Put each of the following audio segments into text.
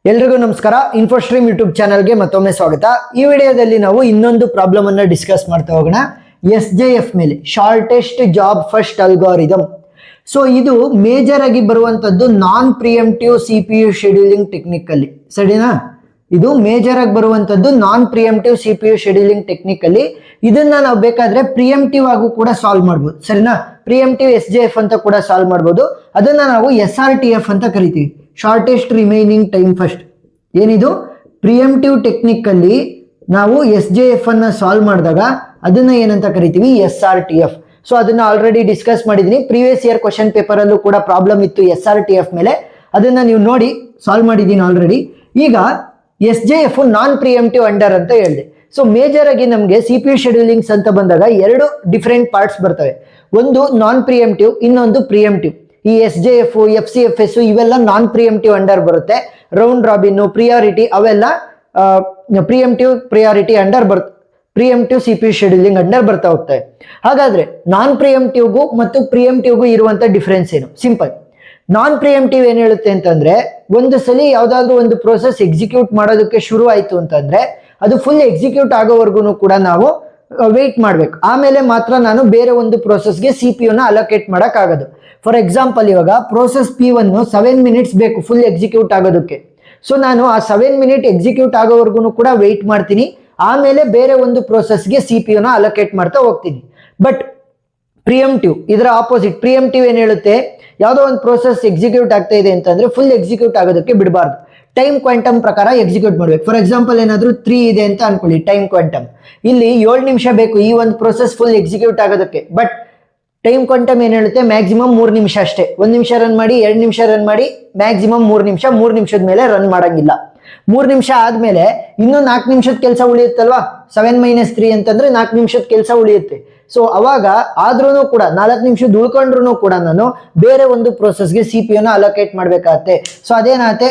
ಎಲ್ರಿಗೂ ನಮಸ್ಕಾರ. ಇನ್ಫೋಸ್ಟ್ರೀಮ್ ಯೂಟ್ಯೂಬ್ ಚಾನಲ್ಗೆ ಮತ್ತೊಮ್ಮೆ ಸ್ವಾಗತ. ಈ ವಿಡಿಯೋದಲ್ಲಿ ನಾವು ಇನ್ನೊಂದು ಪ್ರಾಬ್ಲಮ್ ಅನ್ನ ಡಿಸ್ಕಸ್ ಮಾಡ್ತಾ ಹೋಗೋಣ. SJF ಮೇಲೆ shortest job first algorithm. So ಇದು ಮೇಜರ್ ಆಗಿ ಬರುವಂತದ್ದು ನಾನ್ ಪ್ರಿಯಂಪ್ಟಿವ್ CPU ಶೆಡ್ಯೂಲಿಂಗ್ ಟೆಕ್ನಿಕ್ ಅಲ್ಲಿ, ಸರಿನಾ? ಇದು ಮೇಜರ್ ಆಗಿ ಬರುವಂತದ್ದು ನಾನ್ ಪ್ರಿಯಂಪ್ಟಿವ್ CPU ಶೆಡ್ಯೂಲಿಂಗ್ ಟೆಕ್ನಿಕ್ ಅಲ್ಲಿ. ಇದನ್ನ ನಾವು ಬೇಕಾದ್ರೆ ಪ್ರಿಯಂಪ್ಟಿವ್ ಆಗು ಕೂಡ ಸಾಲ್ವ್ ಮಾಡ್ಬೋದು, ಸರಿನಾ? ಪ್ರಿಯಂಪ್ಟಿವ್ SJF ಅಂತ ಕೂಡ ಸಾಲ್ವ್ ಮಾಡ್ಬೋದು. ಅದನ್ನ ನಾವು SRTF ಅಂತ ಕರಿತೀವಿ, ಶಾರ್ಟೆಸ್ಟ್ ರಿಮೈನಿಂಗ್ ಟೈಮ್ ಫಸ್ಟ್. ಏನಿದು ಪ್ರಿಯಂಪ್ಟಿವ್ ಟೆಕ್ನಿಕ್ ಅಲ್ಲಿ ನಾವು SJF ಅನ್ನ ಸಾಲ್ವ್ ಮಾಡಿದಾಗ ಅದನ್ನ ಏನಂತ ಕರಿತೀವಿ? SRTF. ಸೊ ಅದನ್ನ ಆಲ್ರೆಡಿ ಡಿಸ್ಕಸ್ ಮಾಡಿದೀನಿ. ಪ್ರೀವಿಯಸ್ ಇಯರ್ ಕ್ವಶನ್ ಪೇಪರ್ ಅಲ್ಲೂ ಕೂಡ ಪ್ರಾಬ್ಲಮ್ ಇತ್ತು SRTF ಮೇಲೆ, ಅದನ್ನ ನೀವು ನೋಡಿ ಸಾಲ್ವ್ ಮಾಡಿದೀನಿ ಆಲ್ರೆಡಿ. ಈಗ SJF ನಾನ್ ಪ್ರಿಯಂಪ್ಟಿವ್ ಅಂಡರ್ ಅಂತ ಹೇಳಿದೆ. ಸೊ ಮೇಜರ್ ಆಗಿ ನಮಗೆ CPU ಶೆಡ್ಯೂಲಿಂಗ್ಸ್ ಅಂತ ಬಂದಾಗ ಎರಡು ಡಿಫರೆಂಟ್ ಪಾರ್ಟ್ಸ್ ಬರ್ತವೆ. ಒಂದು ನಾನ್ ಪ್ರಿಯಂಪ್ಟಿವ್, ಇನ್ನೊಂದು ಪ್ರಿಯಂಪ್ಟಿವ್. ಈ SJF, FCFS ಇವೆಲ್ಲ ನಾನ್ ಪ್ರಿಯಂಪ್ಟಿವ್ ಅಂಡರ್ ಬರುತ್ತೆ. ರೌಂಡ್ ರಾಬಿನ್, ಪ್ರಿಯಾರಿಟಿ ಅವೆಲ್ಲ ಪ್ರಿಯಂಪ್ಟಿವ್ ಪ್ರಿಯಾರಿಟಿ ಅಂಡರ್ ಬರುತ್ತೆ, ಪ್ರಿಯಂಪ್ಟಿವ್ CPU ಶೆಡ್ಯೂಲಿಂಗ್ ಅಂಡರ್ ಬರ್ತಾ ಹೋಗ್ತವೆ. ಹಾಗಾದ್ರೆ ನಾನ್ ಪ್ರಿಯಂಪ್ಟಿವ್ಗೂ ಮತ್ತು ಪ್ರಿಯಂಪ್ಟಿವ್ಗೂ ಇರುವಂತ ಡಿಫರೆನ್ಸ್ ಏನು? ಸಿಂಪಲ್. ನಾನ್ ಪ್ರಿಯಂಪ್ಟಿವ್ ಏನ್ ಹೇಳುತ್ತೆ ಅಂತಂದ್ರೆ, ಒಂದು ಸಲ ಯಾವ್ದಾದ್ರು ಒಂದು ಪ್ರೋಸೆಸ್ ಎಕ್ಸಿಕ್ಯೂಟ್ ಮಾಡೋದಕ್ಕೆ ಶುರು ಆಯ್ತು ಅಂತಂದ್ರೆ ಅದು ಫುಲ್ ಎಕ್ಸಿಕ್ಯೂಟ್ ಆಗೋವರೆಗೂ ಕೂಡ ನಾವು ವೇಟ್ ಮಾಡ್ಬೇಕು. ಆಮೇಲೆ ಮಾತ್ರ ನಾನು ಬೇರೆ ಒಂದು ಪ್ರೋಸೆಸ್ಗೆ CPU ನ ಅಲೋಕೇಟ್ ಮಾಡಕ್ ಆಗೋದು. ಫಾರ್ ಎಕ್ಸಾಂಪಲ್, ಇವಾಗ ಪ್ರೋಸೆಸ್ P1 7 ಮಿನಿಟ್ಸ್ ಬೇಕು ಫುಲ್ ಎಕ್ಸಿಕ್ಯೂಟ್ ಆಗೋದಕ್ಕೆ. ಸೊ ನಾನು ಆ 7 ಮಿನಿಟ್ ಎಕ್ಸಿಕ್ಯೂಟ್ ಆಗೋವರೆಗೂ ಕೂಡ ವೇಟ್ ಮಾಡ್ತೀನಿ. ಆಮೇಲೆ ಬೇರೆ ಒಂದು ಪ್ರೋಸೆಸ್ಗೆ CPU ನ ಅಲೋಕೇಟ್ ಮಾಡ್ತಾ ಹೋಗ್ತೀನಿ. ಬಟ್ ಪ್ರಿಯಂಪ್ಟಿವ್ ಇದರ ಆಪೋಸಿಟ್. ಪ್ರಿಯಂಪ್ಟಿವ್ ಏನ್ ಹೇಳುತ್ತೆ, ಯಾವುದೋ ಒಂದು ಪ್ರೋಸೆಸ್ ಎಕ್ಸಿಕ್ಯೂಟ್ ಆಗ್ತಾ ಇದೆ ಅಂತಂದ್ರೆ ಫುಲ್ ಎಕ್ಸಿಕ್ಯೂಟ್ ಆಗೋದಕ್ಕೆ ಬಿಡಬಾರ್ದು, ಟೈಮ್ ಕ್ವಾಂಟಮ್ ಪ್ರಕಾರ ಎಕ್ಸಿಕ್ಯೂಟ್ ಮಾಡ್ಬೇಕು. ಫಾರ್ ಎಕ್ಸಾಂಪಲ್, ಏನಾದ್ರು 3 ಇದೆ ಅಂತ ಅನ್ಕೊಳ್ಳಿ, ಟೈಮ್ ಕ್ವಾಂಟಮ್. ಇಲ್ಲಿ 7 ನಿಮಿಷ ಬೇಕು ಈ ಒಂದು ಪ್ರೋಸೆಸ್ ಫುಲ್ ಎಕ್ಸಿಕ್ಯೂಟ್ ಆಗೋದಕ್ಕೆ. ಬಟ್ ಟೈಮ್ ಕ್ವಾಂಟಮ್ ಏನ್ ಹೇಳುತ್ತೆ, ಮ್ಯಾಕ್ಸಿಮಮ್ 3 ನಿಮಿಷ ಅಷ್ಟೇ. 1 ನಿಮಿಷ ರನ್ ಮಾಡಿ, 2 ನಿಮಿಷ ರನ್ ಮಾಡಿ, ಮ್ಯಾಕ್ಸಿಮಮ್ 3 ನಿಮಿಷ. 3 ನಿಮಿಷದ ಮೇಲೆ ರನ್ ಮಾಡಂಗಿಲ್ಲ. 3 ನಿಮಿಷ ಆದ್ಮೇಲೆ ಇನ್ನೂ 4 ನಿಮಿಷದ ಕೆಲಸ ಉಳಿಯುತ್ತಲ್ವಾ? 7 - 3 ಅಂತಂದ್ರೆ 4 ನಿಮಿಷದ ಕೆಲಸ ಉಳಿಯುತ್ತೆ. ಸೊ ಅವಾಗ ಆದ್ರೂ ಕೂಡ 4 ನಿಮಿಷದ ಉಳ್ಕೊಂಡ್ರು ಕೂಡ ನಾನು ಬೇರೆ ಒಂದು ಪ್ರೋಸೆಸ್ಗೆ CPU ನ ಅಲೋಕೇಟ್ ಮಾಡ್ಬೇಕಾಗತ್ತೆ. ಸೊ ಅದೇನಾಗುತ್ತೆ,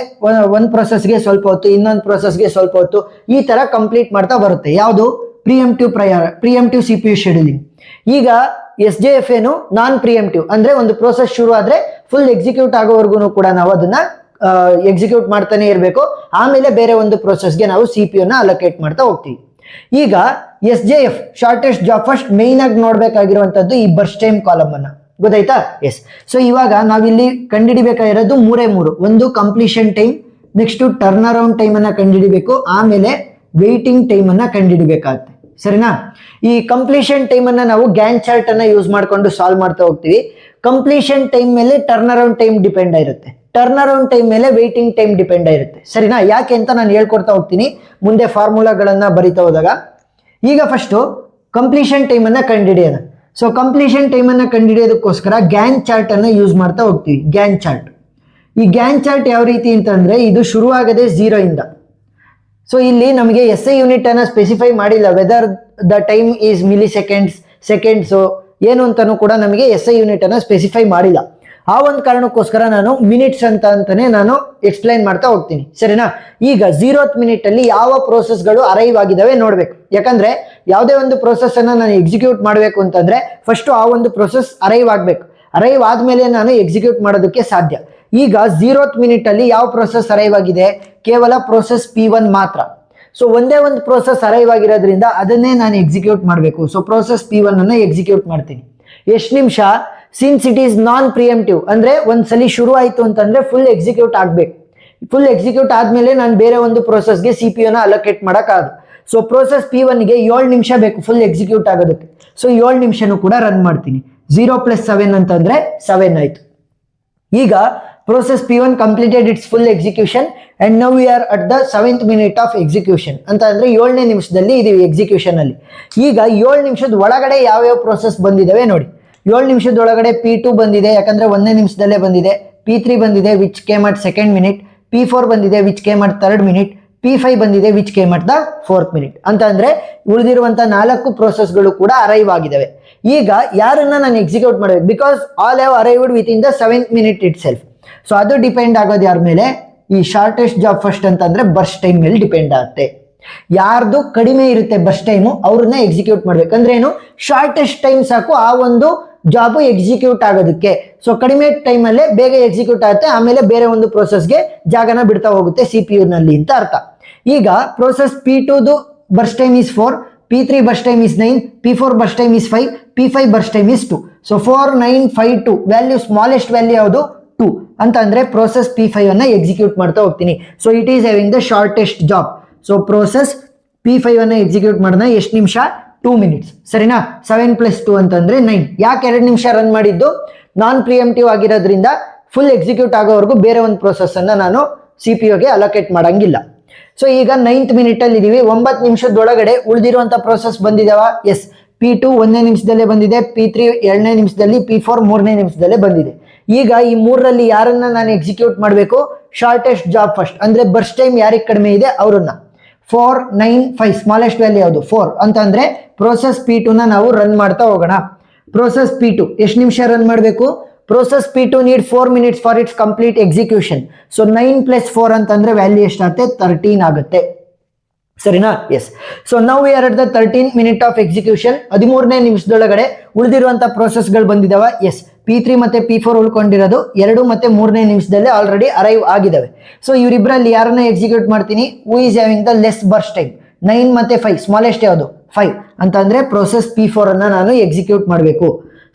ಒಂದು ಪ್ರೋಸೆಸ್ಗೆ ಸ್ವಲ್ಪ ಹೊತ್ತು, ಇನ್ನೊಂದು ಪ್ರೋಸೆಸ್ಗೆ ಸ್ವಲ್ಪ ಹೊತ್ತು, ಈ ತರ ಕಂಪ್ಲೀಟ್ ಮಾಡ್ತಾ ಬರುತ್ತೆ. ಯಾವುದು? ಪ್ರಿಯಂಪ್ಟಿವ್ CPU ಶೆಡ್ಯೂಲಿಂಗ್. ಈಗ SJF ಏನು? ನಾನ್ ಪ್ರಿಯಂಪ್ಟಿವ್. ಅಂದ್ರೆ ಒಂದು ಪ್ರೋಸೆಸ್ ಶುರು ಆದ್ರೆ ಫುಲ್ ಎಕ್ಸಿಕ್ಯೂಟ್ ಆಗೋವರೆಗೂ ಕೂಡ ನಾವು ಅದನ್ನ ಎಕ್ಸಿಕ್ಯೂಟ್ ಮಾಡ್ತಾನೆ ಇರಬೇಕು. ಆಮೇಲೆ ಬೇರೆ ಒಂದು ಪ್ರೋಸೆಸ್ಗೆ ನಾವು CPU ನ ಅಲೋಕೇಟ್ ಮಾಡ್ತಾ ಹೋಗ್ತೀವಿ. ಈಗ SJF shortest job first main ಆಗಿ ನೋಡ್ಬೇಕಾಗಿರುವಂತದ್ದು ಈ ಬರ್ಸ್ಟ್ ಟೈಮ್ ಕಾಲಮ್ ಅನ್ನ, ಗೊತ್ತಾಯ್ತಾ? ಎಸ್. ಸೊ ಇವಾಗ ನಾವಿಲ್ಲಿ ಕಂಡುಹಿಡಿಬೇಕಾಗಿರೋದು 3. ಒಂದು completion time, next turn around time ಅನ್ನ ಕಂಡುಹಿಡಿಬೇಕು, ಆಮೇಲೆ ವೇಟಿಂಗ್ ಟೈಮ್ ಅನ್ನ ಕಂಡುಹಿಡಿಬೇಕಾಗುತ್ತೆ, ಸರಿನಾ? ಈ ಕಂಪ್ಲೀಷನ್ ಟೈಮ್ ಅನ್ನ ನಾವು ಗ್ಯಾನ್ ಚಾರ್ಟ್ ಅನ್ನ ಯೂಸ್ ಮಾಡ್ಕೊಂಡು ಸಾಲ್ವ್ ಮಾಡ್ತಾ ಹೋಗ್ತೀವಿ. ಕಂಪ್ಲೀಷನ್ ಟೈಮ್ ಮೇಲೆ ಟರ್ನ್ ಅರೌಂಡ್ ಟೈಮ್ ಡಿಪೆಂಡ್ ಆಗಿರುತ್ತೆ, ಟರ್ನ್ ಅರೌಂಡ್ ಟೈಮ್ ಮೇಲೆ ವೇಟಿಂಗ್ ಟೈಮ್ ಡಿಪೆಂಡ್ ಆಗಿರುತ್ತೆ, ಸರಿನಾ? ಯಾಕೆ ಅಂತ ನಾನು ಹೇಳ್ಕೊಡ್ತಾ ಹೋಗ್ತೀನಿ ಮುಂದೆ ಫಾರ್ಮುಲಾಗಳನ್ನ ಬರಿತಾ ಹೋದಾಗ. ಈಗ ಫಸ್ಟ್ ಕಂಪ್ಲೀಷನ್ ಟೈಮ್ ಅನ್ನ ಕಂಡುಹಿಡಿಯೋಣ. ಸೊ ಕಂಪ್ಲೀಷನ್ ಟೈಮ್ ಅನ್ನ ಕಂಡುಹಿಡಿಯೋದಕ್ಕೋಸ್ಕರ ಗ್ಯಾನ್ ಚಾರ್ಟ್ ಅನ್ನ ಯೂಸ್ ಮಾಡ್ತಾ ಹೋಗ್ತೀವಿ. ಗ್ಯಾನ್ ಚಾರ್ಟ್. ಈ ಗ್ಯಾನ್ ಚಾರ್ಟ್ ಯಾವ ರೀತಿ ಅಂತಂದ್ರೆ, ಇದು ಶುರುವಾಗದೆ 0 ಇಂದ. ಸೊ ಇಲ್ಲಿ ನಮಗೆ SI ಯೂನಿಟ್ ಅನ್ನ ಸ್ಪೆಸಿಫೈ ಮಾಡಿಲ್ಲ, whether the time is milli seconds ಏನು ಅಂತಾನು ಕೂಡ ನಮಗೆ SI ಯೂನಿಟ್ ಅನ್ನ ಸ್ಪೆಸಿಫೈ ಮಾಡಿಲ್ಲ. ಆ ಒಂದು ಕಾರಣಕ್ಕೋಸ್ಕರ ನಾನು ಮಿನಿಟ್ಸ್ ಅಂತಾನೆ ನಾನು ಎಕ್ಸ್ಪ್ಲೈನ್ ಮಾಡ್ತಾ ಹೋಗ್ತೀನಿ, ಸರಿನಾ? ಈಗ 0th ಮಿನಿಟ್ ಅಲ್ಲಿ ಯಾವ ಪ್ರೋಸೆಸ್ಗಳು ಅರೈವ್ ಆಗಿದಾವೆ ನೋಡ್ಬೇಕು. ಯಾಕಂದ್ರೆ ಯಾವುದೇ ಒಂದು ಪ್ರೋಸೆಸ್ ಅನ್ನ ನಾನು ಎಕ್ಸಿಕ್ಯೂಟ್ ಮಾಡಬೇಕು ಅಂತಂದ್ರೆ ಫಸ್ಟ್ ಆ ಒಂದು ಪ್ರೋಸೆಸ್ ಅರೈವ್ ಆಗ್ಬೇಕು. ಅರೈವ್ ಆದ್ಮೇಲೆ ನಾನು ಎಕ್ಸಿಕ್ಯೂಟ್ ಮಾಡೋದಕ್ಕೆ ಸಾಧ್ಯ. ಈಗ 0th ಮಿನಿಟ್ ಅಲ್ಲಿ ಯಾವ ಪ್ರೋಸೆಸ್ ಅರೈವ್ ಆಗಿದೆ? ಕೇವಲ ಪ್ರೋಸೆಸ್ P1 ಮಾತ್ರ. ಸೊ ಒಂದೇ ಒಂದು ಪ್ರೋಸೆಸ್ ಅರೈವ್ ಆಗಿರೋದ್ರಿಂದ ಅದನ್ನೇ ನಾನು ಎಕ್ಸಿಕ್ಯೂಟ್ ಮಾಡಬೇಕು. ಸೊ ಪ್ರೋಸೆಸ್ P1 ಅನ್ನ ಎಕ್ಸಿಕ್ಯೂಟ್ ಮಾಡ್ತೀನಿ. ಎಷ್ಟು ನಿಮಿಷ? ಸಿನ್ಸ್ ಇಟ್ ಈಸ್ ನಾನ್ ಪ್ರಿಯಂಪ್ಟಿವ್, ಅಂದ್ರೆ ಒಂದ್ಸಲಿ ಶುರು ಆಯ್ತು ಅಂತಂದ್ರೆ ಫುಲ್ ಎಕ್ಸಿಕ್ಯೂಟ್ ಆಗ್ಬೇಕು. ಫುಲ್ ಎಕ್ಸಿಕ್ಯೂಟ್ ಆದ್ಮೇಲೆ ನಾನು ಬೇರೆ ಒಂದು ಪ್ರೋಸೆಸ್ಗೆ CPU ನ ಅಲೋಕೇಟ್ ಮಾಡಕ್ಕಾಗದು. ಸೊ ಪ್ರೋಸೆಸ್ P1 ಗೆ 7 ನಿಮಿಷ ಬೇಕು ಫುಲ್ ಎಕ್ಸಿಕ್ಯೂಟ್ ಆಗೋದಕ್ಕೆ. ಸೊ 7 ನಿಮಿಷನೂ ಕೂಡ ರನ್ ಮಾಡ್ತೀನಿ. 0 + 7 ಅಂತಂದ್ರೆ 7 ಆಯ್ತು. ಈಗ process P1 completed it's full execution and now we are at the 7th minute of execution ಅಂತ ಅಂದ್ರೆ 7ನೇ ನಿಮಿಷದಲ್ಲಿ ಇದೀವಿ ಎಕ್ಸಿಕ್ಯೂಷನ್ ಅಲ್ಲಿ. ಈಗ 7 ನಿಮಿಷದ ಒಳಗಡೆ ಯಾವ್ಯಾವ ಪ್ರೋಸೆಸ್ ಬಂದಿದಾವೆ ನೋಡಿ. 7 ನಿಮಿಷದೊಳಗಡೆ P2 ಬಂದಿದೆ, ಯಾಕಂದ್ರೆ 1ನೇ ನಿಮಿಷದಲ್ಲೇ ಬಂದಿದೆ. P3 ಬಂದಿದೆ, which came at 2nd minute. P4 ಬಂದಿದೆ, which came at 3rd minute. P5 ಬಂದಿದೆ, which came at the 4th minute. ಅಂತ ಅಂದ್ರೆ ಉಳಿದಿರುವಂತ 4 ಪ್ರೋಸೆಸ್ಗಳು ಕೂಡ ಅರೈವ್ ಆಗಿದಾವೆ. ಈಗ ಯಾರನ್ನ ನಾನು ಎಕ್ಸಿಕ್ಯೂಟ್ ಮಾಡಬೇಕು? Because all have arrived with in the 7th minute it self. So ಅದು ಡಿಪೆಂಡ್ ಆಗೋದು ಯಾರ ಮೇಲೆ? ಈ ಶಾರ್ಟೆಸ್ಟ್ ಜಾಬ್ ಫಸ್ಟ್ ಅಂತಂದ್ರೆ ಬರ್ಸ್ಟ್ ಟೈಮ್ ಮೇಲೆ ಡಿಪೆಂಡ್ ಆಗುತ್ತೆ. ಯಾರ್ದು ಕಡಿಮೆ ಇರುತ್ತೆ ಬರ್ಸ್ಟ್ ಟೈಮು ಅವ್ರನ್ನ ಎಕ್ಸಿಕ್ಯೂಟ್ ಮಾಡ್ಬೇಕಂದ್ರೆ ಏನು? ಶಾರ್ಟೆಸ್ಟ್ ಟೈಮ್ ಸಾಕು ಆ ಒಂದು ಜಾಬ್ ಎಕ್ಸಿಕ್ಯೂಟ್ ಆಗೋದಕ್ಕೆ. ಸೊ ಕಡಿಮೆ ಟೈಮಲ್ಲೇ ಬೇಗ ಎಕ್ಸಿಕ್ಯೂಟ್ ಆಗುತ್ತೆ, ಆಮೇಲೆ ಬೇರೆ ಒಂದು ಪ್ರೋಸೆಸ್ಗೆ ಜಾಗನ ಬಿಡ್ತಾ ಹೋಗುತ್ತೆ CPU ನಲ್ಲಿ ಅಂತ ಅರ್ಥ. ಈಗ process P2 burst time is 4, P3 burst time is 9, P4 burst time is 5, P5 burst time is 2. So 4 9 5 2 value smallest value ಯಾವುದು 2 ಅಂತ ಅಂದ್ರೆ ಪ್ರೋಸೆಸ್ P5 ಅನ್ನ ಎಕ್ಸಿಕ್ಯೂಟ್ ಮಾಡ್ತಾ ಹೋಗ್ತೀನಿ. So it is having the shortest job. So process P5 ಅನ್ನ execute ಮಾಡೋಣ ಎಷ್ಟು ನಿಮಿಷ? 2 ಮಿನಿಟ್ಸ್. ಸರಿನಾ? 7 + 2 ಅಂತಂದ್ರೆ 9. ಯಾಕೆ 2 ನಿಮಿಷ ರನ್ ಮಾಡಿದ್ದು? ನಾನ್ ಪ್ರಿಯಂಪ್ಟಿವ್ ಆಗಿರೋದ್ರಿಂದ ಫುಲ್ ಎಕ್ಸಿಕ್ಯೂಟ್ ಆಗೋವರೆಗೂ ಬೇರೆ ಒಂದು ಪ್ರೋಸೆಸ್ ಅನ್ನ ನಾನು CPU ಅಲೋಕೇಟ್ ಮಾಡಂಗಿಲ್ಲ. ಸೊ ಈಗ 9th ಮಿನಿಟ್ ಅಲ್ಲಿ ಇದೀವಿ. 9 ನಿಮಿಷದೊಳಗಡೆ ಉಳಿದಿರುವಂತ ಪ್ರೋಸೆಸ್ ಬಂದಿದಾವ? ಎಸ್. P2 1ನೇ ನಿಮಿಷದಲ್ಲೇ ಬಂದಿದೆ, P3 2ನೇ ನಿಮಿಷದಲ್ಲಿ, P4 3ನೇ ನಿಮಿಷದಲ್ಲೇ ಬಂದಿದೆ. ಈಗ ಈ ಮೂರರಲ್ಲಿ ಯಾರನ್ನ ನಾನು ಎಕ್ಸಿಕ್ಯೂಟ್ ಮಾಡಬೇಕು? ಶಾರ್ಟೆಸ್ಟ್ ಜಾಬ್ ಫಸ್ಟ್, ಅಂದ್ರೆ ಬರ್ಸ್ಟ್ ಟೈಮ್ ಯಾರಿಗೆ ಕಡಿಮೆ ಇದೆ ಅವರನ್ನ. 4 9 5 ಸ್ಮಾಲೆಸ್ಟ್ ವ್ಯಾಲ್ಯೂ ಯಾವುದು? 4 ಅಂತಂದ್ರೆ ಪ್ರೋಸೆಸ್ P2 ನ ನಾವು ರನ್ ಮಾಡ್ತಾ ಹೋಗೋಣ. ಪ್ರೋಸೆಸ್ P2 ಎಷ್ಟು ನಿಮಿಷ ರನ್ ಮಾಡಬೇಕು? Process P2 need 4 minutes for it's complete execution. So 9 + 4 ಅಂತಂದ್ರೆ ವ್ಯಾಲ್ಯೂ ಎಷ್ಟಾಗುತ್ತೆ? 13 ಆಗುತ್ತೆ. ಸರಿನಾ? ಎಸ್. ಸೊ ನಾವು ಎರಡು 13 ಮಿನಿಟ್ ಆಫ್ ಎಕ್ಸಿಕ್ಯೂಷನ್. 13ನೇ ನಿಮಿಷದೊಳಗಡೆ ಉಳಿದಿರುವಂತ ಪ್ರೋಸೆಸ್ಗಳು ಬಂದಿದಾವ? ಎಸ್. P3 ಮತ್ತೆ P4 ಉಳ್ಕೊಂಡಿರೋದು 2 ಮತ್ತೆ 3ನೇ ನಿಮಿಷದಲ್ಲೇ ಆಲ್ರೆಡಿ ಅರೈವ್ ಆಗಿದಾವೆ. ಸೊ ಇವರಿಬ್ಬರಲ್ಲಿ ಯಾರನ್ನ ಎಕ್ಸಿಕ್ಯೂಟ್ ಮಾಡ್ತೀನಿ? Who is having the less burst time? 9 ಮತ್ತೆ 5 ಸ್ಮಾಲೆಸ್ಟ್ ಯಾವುದು? 5 ಅಂತ ಅಂದ್ರೆ ಪ್ರೋಸೆಸ್ P4 ಅನ್ನ ನಾನು ಎಕ್ಸಿಕ್ಯೂಟ್ ಮಾಡಬೇಕು.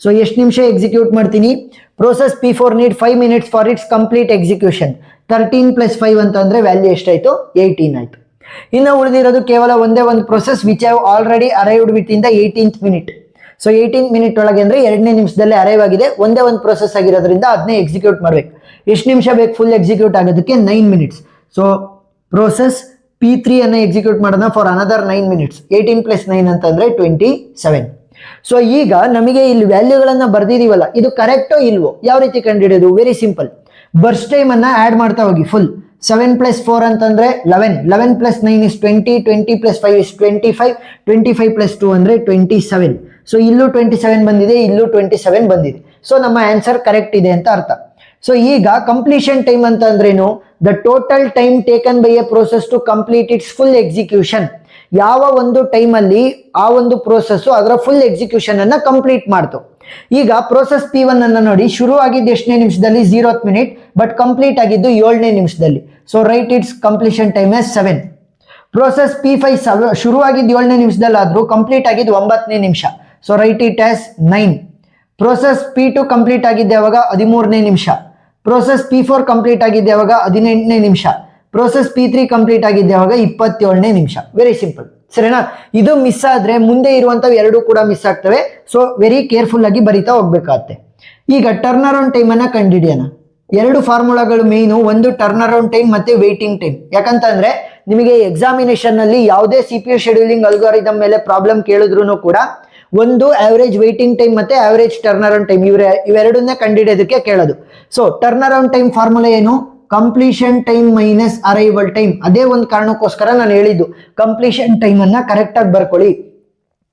ಸೊ ಎಷ್ಟು ನಿಮಿಷ ಎಕ್ಸಿಕ್ಯೂಟ್ ಮಾಡ್ತೀನಿ? Process P4 need 5 minutes for it's complete execution. 13 + 5 ಅಂತಂದ್ರೆ ವ್ಯಾಲ್ಯೂ ಎಷ್ಟಾಯ್ತು? 18 ಆಯ್ತು. ಇನ್ನು ಉಳಿದಿರೋದು ಕೇವಲ ಒಂದೇ ಒಂದು process which have already arrived with in the 18th minute. So 18th minute ಒಳಗೆ ಅಂದ್ರೆ 2ನೇ ನಿಮಿಷದಲ್ಲೇ ಅರೈವ್ ಆಗಿದೆ. ಒಂದೇ ಒಂದು ಪ್ರೋಸೆಸ್ ಆಗಿರೋದ್ರಿಂದ ಅದನ್ನೇ ಎಕ್ಸಿಕ್ಯೂಟ್ ಮಾಡ್ಬೇಕು. ಎಷ್ಟು ನಿಮಿಷ ಬೇಕು ಫುಲ್ ಎಕ್ಸಿಕ್ಯೂಟ್ ಆಗೋದಕ್ಕೆ? 9 ಮಿನಿಟ್ಸ್. ಸೊ ಪ್ರೋಸೆಸ್ P3 ಅನ್ನ ಎಕ್ಸಿಕ್ಯೂಟ್ ಮಾಡೋಣ ಫಾರ್ ಅನದರ್ 9 ಮಿನಿಟ್ಸ್. 18 + 9 ಅಂತಂದ್ರೆ 27. ಸೊ ಈಗ ನಮಗೆ ಇಲ್ಲಿ ವ್ಯಾಲ್ಯೂಗಳನ್ನ ಬರ್ದಿದೀವಲ್ಲ, ಇದು ಕರೆಕ್ಟೋ ಇಲ್ವೋ? ಯಾವ ರೀತಿ ಕಂಡುಹಿಡಿಯೋದು? Very simple. ಬರ್ಸ್ಟ್ ಟೈಮ್ ಅನ್ನ ಆಡ್ ಮಾಡ್ತಾ ಹೋಗಿ ಫುಲ್. 7 + 4 ಅಂತಂದ್ರೆ 11, 11 + 9 is 20, 20 + 5 is 25, 25 + 2 ಅಂದ್ರೆ 27. ಸೊ ಇಲ್ಲೂ 27 ಬಂದಿದೆ, ಇಲ್ಲೂ 27 ಬಂದಿದೆ. ಸೊ ನಮ್ಮ ಆನ್ಸರ್ ಕರೆಕ್ಟ್ ಇದೆ ಅಂತ ಅರ್ಥ. ಸೊ ಈಗ ಕಂಪ್ಲೀಷನ್ ಟೈಮ್ ಅಂತ ಅಂದ್ರೇನು? The total time taken by a process to complete its full execution. ಯಾವ ಒಂದು ಟೈಮಲ್ಲಿ ಆ ಒಂದು ಪ್ರೋಸೆಸ್ ಅದರ ಫುಲ್ ಎಕ್ಸಿಕ್ಯೂಷನ್ ಅನ್ನ ಕಂಪ್ಲೀಟ್ ಮಾಡ್ತು. ಈಗ ಪ್ರೋಸೆಸ್ P1 ಅನ್ನ ನೋಡಿ, ಶುರು ಆಗಿದ್ದು ಎಷ್ಟನೇ ನಿಮಿಷದಲ್ಲಿ? 0th ಮಿನಿಟ್, ಬಟ್ ಕಂಪ್ಲೀಟ್ ಆಗಿದ್ದು 7ನೇ ನಿಮಿಷದಲ್ಲಿ. So right its completion time is 7. Process P5 ಶುರು ಆಗಿದ್ದು 7ನೇ ನಿಮಿಷದಲ್ಲಿ ಆದ್ರೂ ಕಂಪ್ಲೀಟ್ ಆಗಿದ್ದು 9ನೇ ನಿಮಿಷ. So right it as 9. Process P2 complete ಆಗಿದ್ದೆ ಯಾವಾಗ? 13ನೇ ನಿಮಿಷ. ಪ್ರೋಸೆಸ್ P4 ಕಂಪ್ಲೀಟ್ ಆಗಿದ್ದೆ ಯಾವಾಗ? 18ನೇ ನಿಮಿಷ. ಪ್ರೋಸೆಸ್ P3 ಕಂಪ್ಲೀಟ್ ಆಗಿದ್ದೆ ಯಾವಾಗ? 27ನೇ ನಿಮಿಷ. Very simple. ಸರಿನಾ? ಇದು ಮಿಸ್ ಆದ್ರೆ ಮುಂದೆ ಇರುವಂತವು ಎರಡು ಕೂಡ ಮಿಸ್ ಆಗ್ತವೆ. ಸೊ ವೆರಿ ಕೇರ್ಫುಲ್ ಆಗಿ ಬರಿತಾ ಹೋಗ್ಬೇಕಾಗತ್ತೆ. ಈಗ ಟರ್ನ್ ಅರೌಂಡ್ ಟೈಮ್ ಅನ್ನ ಕಂಡುಹಿಡಿಯೋಣ. ಎರಡು ಫಾರ್ಮುಲಾಗಳು ಮೇನು, ಒಂದು ಟರ್ನ್ ಅರೌಂಡ್ ಟೈಮ್ ಮತ್ತೆ ವೇಟಿಂಗ್ ಟೈಮ್. ಯಾಕಂತಂದ್ರೆ ನಿಮಗೆ ಎಕ್ಸಾಮಿನೇಷನ್ ನಲ್ಲಿ ಯಾವುದೇ CPU ಶೆಡ್ಯೂಲಿಂಗ್ ಅಲ್ಗಾರಿದಮ್ ಮೇಲೆ ಪ್ರಾಬ್ಲಮ್ ಕೇಳಿದ್ರು ಕೂಡ ಒಂದು ಆವರೇಜ್ ವೇಟಿಂಗ್ ಟೈಮ್ ಮತ್ತೆ ಆವರೇಜ್ ಟರ್ನ್ ಅರೌಂಡ್ ಟೈಮ್ ಇವೆರಡನ್ನೇ ಕಂಡುಹಿಡಿಯೋದಕ್ಕೆ ಕೇಳೋದು. So turn around time formula ಏನು? Completion time minus arrival time. ಅದೇ ಒಂದು ಕಾರಣಕ್ಕೋಸ್ಕರ ನಾನು ಹೇಳಿದ್ದು ಕಂಪ್ಲೀಷನ್ ಟೈಮ್ ಅನ್ನ ಕರೆಕ್ಟ್ ಆಗಿ ಬರ್ಕೊಳ್ಳಿ.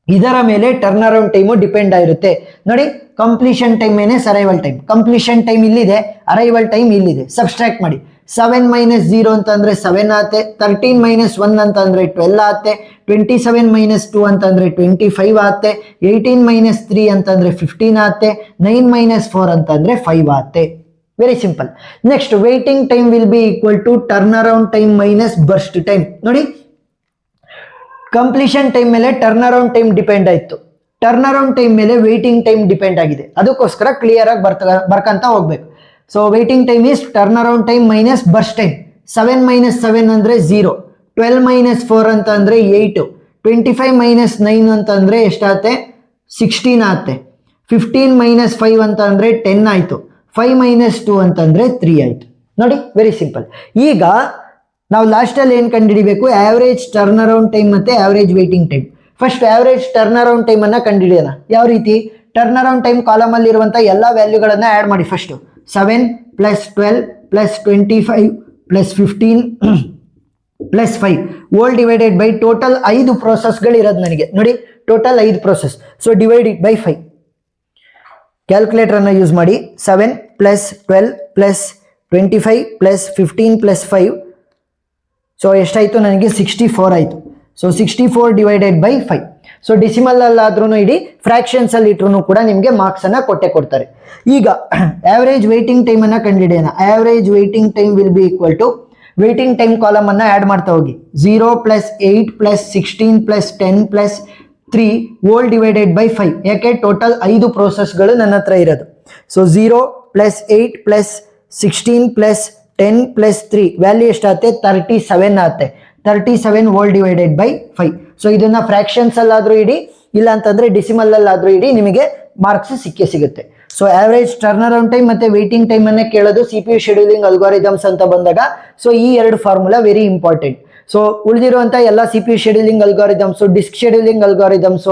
ಇದರ ಮೇಲೆ ಟರ್ನ್ ಅರೌಂಡ್ ಟೈಮು ಡಿಪೆಂಡ್ ಆಗಿರುತ್ತೆ. ನೋಡಿ, completion time minus arrival time. Completion time ಇಲ್ಲಿದೆ, ಅರೈವಲ್ ಟೈಮ್ ಇಲ್ಲಿದೆ. ಸಬ್ಸ್ಟ್ರಾಕ್ಟ್ ಮಾಡಿ. 7 - 0 ಅಂತಂದ್ರೆ 7 ಆಗುತ್ತೆ. 13 - 1 ಅಂತಂದ್ರೆ 12 ಆಗುತ್ತೆ. 27 - 2 ಅಂತಂದ್ರೆ 25 ಆಗುತ್ತೆ. 18 - 3 ಅಂತಂದ್ರೆ 15 ಆಗುತ್ತೆ. 9 - 4 ಅಂತಂದ್ರೆ 5 ಆಗುತ್ತೆ. Very simple. Next waiting time will be equal to turn around time minus burst time. ನೋಡಿ, ಕಂಪ್ಲೀಷನ್ ಟೈಮ್ ಮೇಲೆ ಟರ್ನ್ ಅರೌಂಡ್ ಟೈಮ್ ಡಿಪೆಂಡ್ ಆಯ್ತು, ಟರ್ನ್ ಅರೌಂಡ್ ಟೈಮ್ ಮೇಲೆ ವೇಟಿಂಗ್ ಟೈಮ್ ಡಿಪೆಂಡ್ ಆಗಿದೆ. ಅದಕ್ಕೋಸ್ಕರ ಕ್ಲಿಯರ್ ಆಗಿ ಬರ್ಕಂತ ಹೋಗ್ಬೇಕು. So waiting time is turn around time minus burst time. 7 - 7 ಅಂದ್ರೆ 0, 12 - 4 ಅಂತ ಅಂದ್ರೆ 8, 25 - 9 ಅಂತ ಅಂದ್ರೆ ಎಷ್ಟಾಗುತ್ತೆ? 16 ಆಗುತ್ತೆ. 15 - 5 ಅಂತ ಅಂದ್ರೆ 10 ಆಯ್ತು. 5 - 2 ಅಂತಂದ್ರೆ 3 ಆಯ್ತು. ನೋಡಿ, ವೆರಿ ಸಿಂಪಲ್. ಈಗ ನಾವು ಲಾಸ್ಟ್ ಅಲ್ಲಿ ಏನ್ ಕಂಡುಹಿಡಿಬೇಕು? ಆವರೇಜ್ ಟರ್ನ್ ಅರೌಂಡ್ ಟೈಮ್ ಮತ್ತೆ average waiting time. First average turn around time ಅನ್ನ ಕಂಡುಹಿಡಿಯೋಣ. ಯಾವ ರೀತಿ? ಟರ್ನ್ ಅರೌಂಡ್ ಟೈಮ್ ಕಾಲಮ್ ಅಲ್ಲಿ ಇರುವಂತಹ ಎಲ್ಲಾ ವ್ಯಾಲ್ಯೂಗಳನ್ನ ಆಡ್ ಮಾಡಿ. First 7 + 12 + 25 + 15 + 5 whole divided by total 5 ಪ್ರೋಸೆಸ್ಗಳು ಇರೋದು ನನಗೆ. ನೋಡಿ, total 5 process. So divide it by 5. Calculator ಅನ್ನ ಯೂಸ್ ಮಾಡಿ. 7 + 12 + 25 + 15 + 5. ಸೊ ಎಷ್ಟಾಯ್ತು ನನಗೆ? 64 ಆಯ್ತು. So 64 divided by 5. So decimal ಅಲ್ಲಾದ್ರೂ ಇಡಿ, ಫ್ರಾಕ್ಷನ್ಸ್ ಅಲ್ಲಿ ಇಟ್ರು ಕೂಡ ನಿಮಗೆ ಮಾರ್ಕ್ಸ್ ಅನ್ನ ಕೊಡ್ತಾರೆ. ಈಗ ಆವರೇಜ್ ವೇಟಿಂಗ್ ಟೈಮ್ ಅನ್ನ ಕಂಡುಹಿಡಿಯೋಣ. Average waiting time will be equal to waiting time column ಅನ್ನ ಆಡ್ ಮಾಡ್ತಾ ಹೋಗಿ. 0 + 8 + 16 + 10 + 3 ಹೋಲ್ ಡಿವೈಡೆಡ್ ಬೈ 5. ಯಾಕೆ ಟೋಟಲ್ 5 ಪ್ರೋಸೆಸ್ಗಳು ನನ್ನ ಹತ್ರ ಇರೋದು. ಸೊ 0 + 8 + 16 + 10 + 3 ವ್ಯಾಲ್ಯೂ ಎಷ್ಟಾಗುತ್ತೆ? 37 ಆಗುತ್ತೆ. 37 ಹೋಲ್ ಡಿವೈಡೆಡ್ ಬೈ 5. ಸೊ ಇದನ್ನ ಫ್ರಾಕ್ಷನ್ಸ್ ಅಲ್ಲಾದ್ರೂ ಇಡಿ, ಇಲ್ಲ ಅಂತಂದ್ರೆ ಡಿಸಿಮಲ್ ಅಲ್ಲಾದ್ರೂ ಇಡಿ, ನಿಮಗೆ ಮಾರ್ಕ್ಸ್ ಸಿಗುತ್ತೆ. So average turn around time ಮತ್ತೆ ವೇಟಿಂಗ್ ಟೈಮ್ ಅನ್ನೇ ಕೇಳೋದು CPU ಶೆಡ್ಯೂಲಿಂಗ್ ಅಲ್ಗಾರಿದಮ್ಸ್ ಅಂತ ಬಂದಾಗ. ಸೊ ಈ 2 ಫಾರ್ಮುಲಾ ವೆರಿ ಇಂಪಾರ್ಟೆಂಟ್. ಸೊ ಉಳಿದಿರುವಂತ ಎಲ್ಲ CPU scheduling algorithms, disk scheduling algorithms,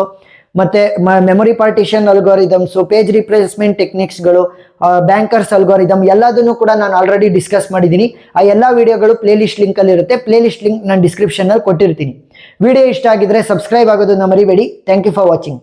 ಮತ್ತೆ memory partition algorithms, page replacement ಟೆಕ್ನಿಕ್ಸ್ಗಳು, ಬ್ಯಾಂಕರ್ಸ್ ಅಲ್ಗಾರಿದಮ್ ಎಲ್ಲದನ್ನು ಕೂಡ ನಾನು ಆಲ್ರೆಡಿ ಡಿಸ್ಕಸ್ ಮಾಡಿದ್ದೀನಿ. ಆ ಎಲ್ಲ ವಿಡಿಯೋಗಳು ಪ್ಲೇ ಲಿಸ್ಟ್ ಲಿಂಕ್ ಅಲ್ಲಿ ಇರುತ್ತೆ. ಪ್ಲೇ ಲಿಸ್ಟ್ ಲಿಂಕ್ ನಾನು ಡಿಸ್ಕ್ರಿಪ್ಷನ್ ಅಲ್ಲಿ ಕೊಟ್ಟಿರ್ತೀನಿ. ವಿಡಿಯೋ ಇಷ್ಟ ಆಗಿದ್ರೆ ಸಬ್ಸ್ಕ್ರೈಬ್ ಆಗೋದನ್ನ ಮರಿಬೇಡಿ. Thank you for watching.